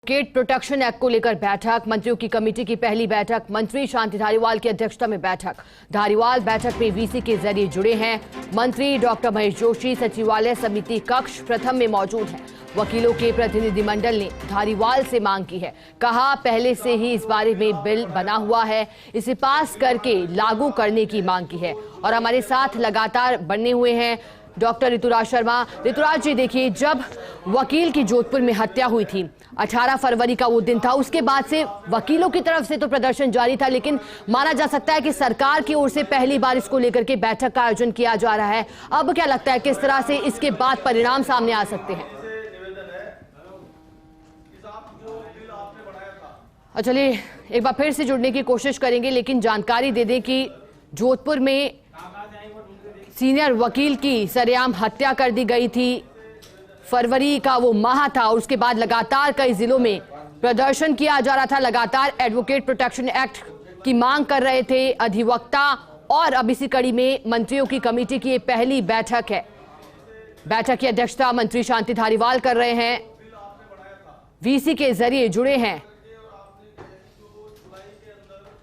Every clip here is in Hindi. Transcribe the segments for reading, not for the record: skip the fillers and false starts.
एडवोकेट प्रोटेक्शन एक्ट को लेकर बैठक, मंत्रियों की कमेटी की पहली बैठक, मंत्री शांति धारीवाल की अध्यक्षता में बैठक। धारीवाल बैठक में वीसी के जरिए जुड़े हैं। मंत्री डॉक्टर महेश जोशी सचिवालय समिति कक्ष प्रथम में मौजूद हैं। वकीलों के प्रतिनिधिमंडल ने धारीवाल से मांग की है। कहा पहले से ही इस बारे में बिल बना हुआ है, इसे पास करके लागू करने की मांग की है। और हमारे साथ लगातार बने हुए हैं डॉक्टर ऋतुराज शर्मा। ऋतुराज जी, देखिए, जब वकील की जोधपुर में हत्या हुई थी 18 फरवरी का वो दिन था, उसके बाद से वकीलों की तरफ से तो प्रदर्शन जारी था, लेकिन माना जा सकता है कि सरकार की ओर से पहली बार इसको लेकर के बैठक का आयोजन किया जा रहा है। अब क्या लगता है किस तरह से इसके बाद परिणाम सामने आ सकते हैं? चलिए एक बार फिर से जुड़ने की कोशिश करेंगे, लेकिन जानकारी दे दें कि जोधपुर में सीनियर वकील की सरेआम हत्या कर दी गई थी। फरवरी का वो माह था और उसके बाद लगातार कई जिलों में प्रदर्शन किया जा रहा था। लगातार एडवोकेट प्रोटेक्शन एक्ट की मांग कर रहे थे अधिवक्ता, और अब इसी कड़ी में मंत्रियों की कमेटी की ये पहली बैठक है। बैठक की अध्यक्षता मंत्री शांति धारीवाल कर रहे हैं, वीसी के जरिए जुड़े हैं।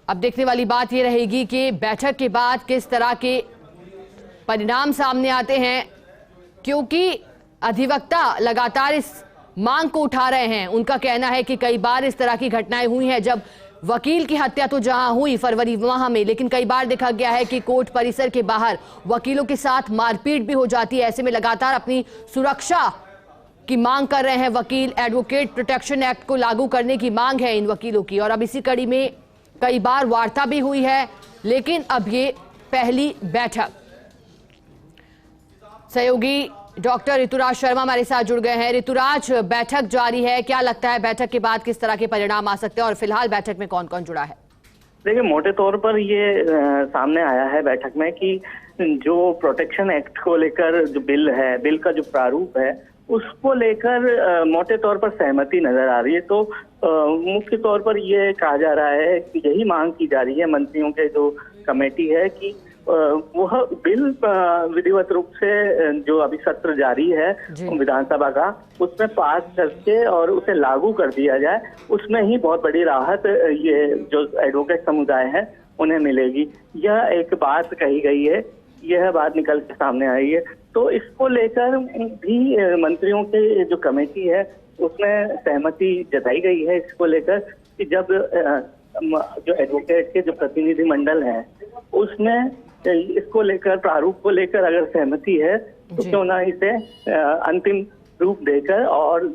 अब देखने वाली बात यह रहेगी कि बैठक के बाद किस तरह के परिणाम सामने आते हैं, क्योंकि अधिवक्ता लगातार इस मांग को उठा रहे हैं। उनका कहना है कि कई बार इस तरह की घटनाएं हुई हैं, जब वकील की हत्या तो जहां हुई फरवरी माह में, लेकिन कई बार देखा गया है कि कोर्ट परिसर के बाहर वकीलों के साथ मारपीट भी हो जाती है। ऐसे में लगातार अपनी सुरक्षा की मांग कर रहे हैं वकील। एडवोकेट प्रोटेक्शन एक्ट को लागू करने की मांग है इन वकीलों की, और अब इसी कड़ी में कई बार वार्ता भी हुई है, लेकिन अब ये पहली बैठक। सहयोगी डॉक्टर ऋतुराज शर्मा हमारे साथ जुड़ गए हैं। ऋतुराज, बैठक जारी है, क्या लगता है बैठक के बाद किस तरह के परिणाम आ सकते हैं, और फिलहाल बैठक में कौन कौन जुड़ा है? देखिए, मोटे तौर पर ये सामने आया है बैठक में कि जो प्रोटेक्शन एक्ट को लेकर जो बिल है, बिल का जो प्रारूप है, उसको लेकर मोटे तौर पर सहमति नजर आ रही है। तो मुख्य तौर पर ये कहा जा रहा है कि यही मांग की जा रही है मंत्रियों के जो कमेटी है कि वह बिल विधिवत रूप से जो अभी सत्र जारी है विधानसभा का, उसमें पास करके और उसे लागू कर दिया जाए। उसमें ही बहुत बड़ी राहत ये जो एडवोकेट समुदाय है उन्हें मिलेगी। यह एक बात कही गई है, यह बात निकल के सामने आई है। तो इसको लेकर भी मंत्रियों के जो कमेटी है उसमें सहमति जताई गई है इसको लेकर कि जब जो एडवोकेट के जो प्रतिनिधिमंडल है उसमें इसको लेकर, प्रारूप को लेकर अगर सहमति है तो क्यों ना इसे अंतिम रूप देकर और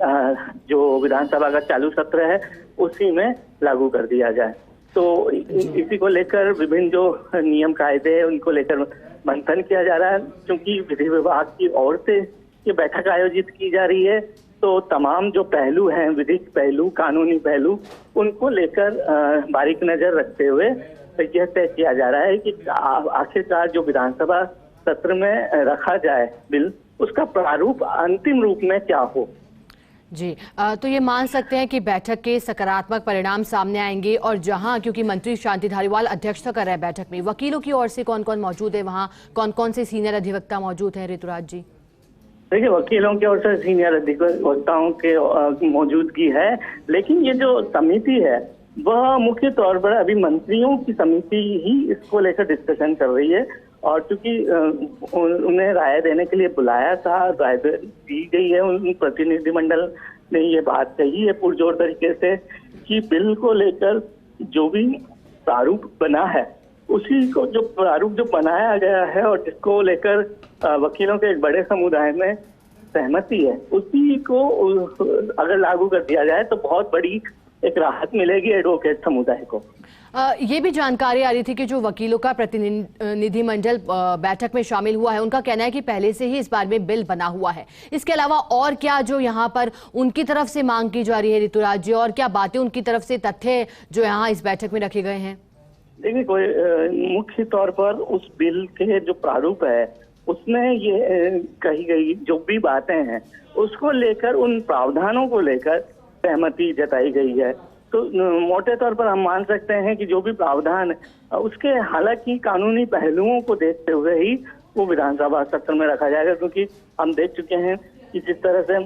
जो विधानसभा का चालू सत्र है उसी में लागू कर दिया जाए। तो इसी को लेकर विभिन्न जो नियम कायदे हैं उनको लेकर मंथन किया जा रहा है। क्योंकि विधि विभाग की ओर से ये बैठक आयोजित की जा रही है, तो तमाम जो पहलू हैं, विधिक पहलू, कानूनी पहलू, उनको लेकर बारीक नजर रखते हुए यह तय किया जा रहा है कि आखिरकार जो विधानसभा सत्र में रखा जाए बिल, उसका प्रारूप अंतिम रूप में क्या हो। जी, तो ये मान सकते हैं कि बैठक के सकारात्मक परिणाम सामने आएंगे। और जहां, क्योंकि मंत्री शांति धारीवाल अध्यक्षता कर रहे हैं बैठक में, वकीलों की ओर से कौन कौन मौजूद है, वहां कौन कौन से सीनियर अधिवक्ता मौजूद हैं ऋतुराज जी? देखिए, वकीलों की ओर से सीनियर अधिवक्ताओं के मौजूदगी है, लेकिन ये जो समिति है वह मुख्य तौर पर अभी मंत्रियों की समिति ही इसको लेकर डिस्कशन कर रही है। और चूंकि उन्हें राय देने के लिए बुलाया था, राय दी गई है, उन प्रतिनिधिमंडल ने ये बात कही है पुरजोर तरीके से कि बिल को लेकर जो भी प्रारूप बना है, उसी को जो प्रारूप जो बनाया गया है और जिसको लेकर वकीलों के एक बड़े समुदाय में सहमति है, उसी को अगर लागू कर दिया जाए तो बहुत बड़ी एक राहत मिलेगी एडवोकेट समुदाय को। ये भी जानकारी आ रही थी कि जो वकीलों का प्रतिनिधिमंडल बैठक में शामिल हुआ है, उनका कहना है कि पहले से ही इस बार में बिल बना हुआ है। इसके अलावा और क्या जो यहाँ पर उनकी तरफ से मांग की जा रही है ऋतुराज जी, और क्या बातें उनकी तरफ से, तथ्य जो यहाँ इस बैठक में रखे गए हैं? देखिए, कोई मुख्य तौर पर उस बिल के जो प्रारूप है उसमें ये कही गई जो भी बातें हैं उसको लेकर, उन प्रावधानों को लेकर सहमति जताई गई है। तो मोटे तौर पर हम मान सकते हैं कि जो भी प्रावधान उसके हालांकि कानूनी पहलुओं को देखते हुए ही वो विधानसभा सत्र में रखा जाएगा। क्योंकि हम देख चुके हैं कि जिस तरह से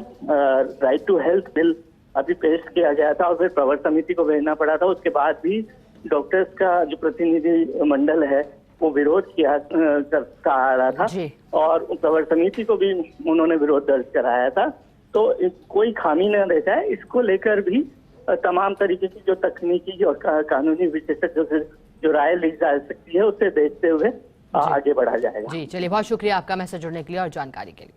राइट टू हेल्थ बिल अभी पेश किया गया था और फिर प्रवर समिति को भेजना पड़ा था। उसके बाद भी डॉक्टर्स का जो प्रतिनिधि मंडल है वो विरोध किया करता आ रहा था जी। और प्रवर समिति को भी उन्होंने विरोध दर्ज कराया था। तो कोई खामी न रह जाए, इसको लेकर भी तमाम तरीके की जो तकनीकी और कानूनी विशेषज्ञों से जो राय ली जा सकती है उसे देखते हुए आगे बढ़ा जाएगा। जी चलिए, बहुत शुक्रिया आपका मैसेज जुड़ने के लिए और जानकारी के लिए।